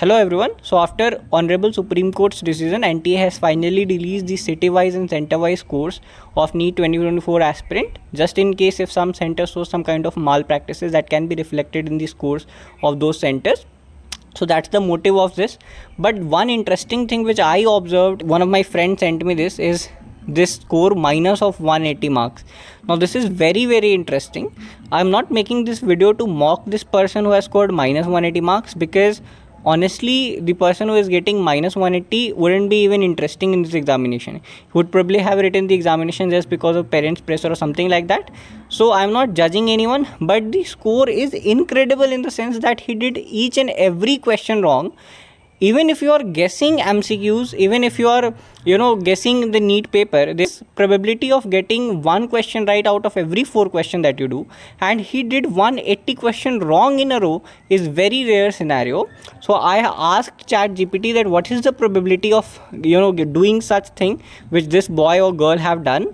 Hello everyone. So after Honorable Supreme Court's decision, NTA has finally released the city-wise and center-wise scores of NEET 2024 aspirant. Just in case if some centers show some kind of malpractices, that can be reflected in the scores of those centers. So that's the motive of this. But one interesting thing which I observed, one of my friends sent me this, is this score minus of 180 marks. Now this is very interesting. I'm not making this video to mock this person who has scored minus 180 marks, because honestly the person who is getting minus 180 wouldn't be even interesting in this examination. He would probably have written the examination just because of parents pressure or something like that. So I'm not judging anyone, but the score is incredible in the sense that he did each and every question wrong. Even if you are guessing MCQs, even if you are guessing the NEET paper, this probability of getting one question right out of every 4 questions that you do, and he did 180 question wrong in a row, is very rare scenario. So I asked ChatGPT that what is the probability of doing such thing which this boy or girl have done.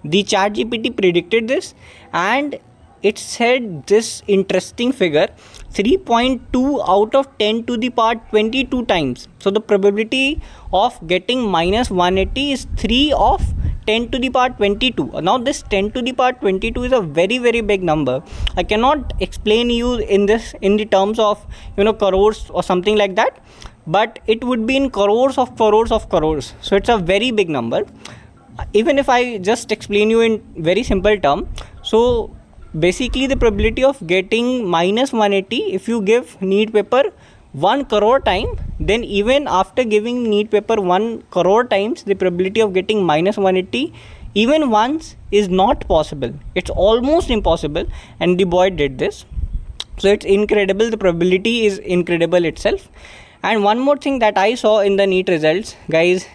The ChatGPT predicted this, and it said this interesting figure: 3.2 out of 10 to the power 22 times. So the probability of getting minus 180 is 3 of 10 to the power 22. Now this 10 to the power 22 is a very big number. I cannot explain you in the terms of crores or something like that, but it would be in crores of crores. So it's a very big number. Even if I just explain you in very simple term, so basically the probability of getting minus 180, if you give NEET paper 1 crore time, then even after giving NEET paper 1 crore times, the probability of getting minus 180 even once is not possible. It's almost impossible, and the boy did this. So it's incredible. The probability is incredible itself. And one more thing that I saw in the NEET results, guys,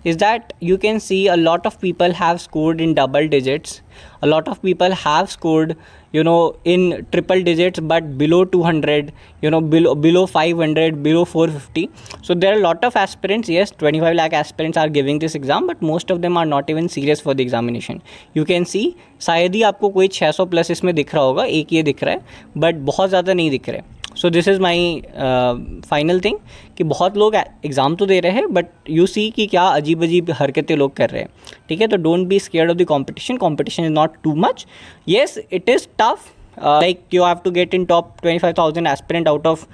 is that you can see a lot of people have scored in double digits. A lot of people have scored in triple digits, but below 200, below 500, below 450. So there are a lot of aspirants. Yes, 25 lakh aspirants are giving this exam, but most of them are not even serious for the examination. You can see शायद ही आपको कोई 600 plus इसमें दिख रहा होगा, एक ये दिख रहा है, बट बहुत ज़्यादा नहीं दिख रहा है. So this is my final thing कि बहुत लोग एग्ज़ाम तो दे रहे हैं, बट यू सी कि क्या अजीब अजीब हरकतें लोग कर रहे हैं. ठीक है, तो don't be scared of the competition is not too much. Yes, it is tough. Like you have to get in top 25,000 aspirant out of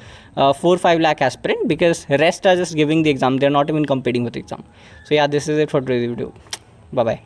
4-5 lakh aspirant, because rest are just giving the exam. They're not even competing with the exam. So yeah, this is it for today's video. Bye bye.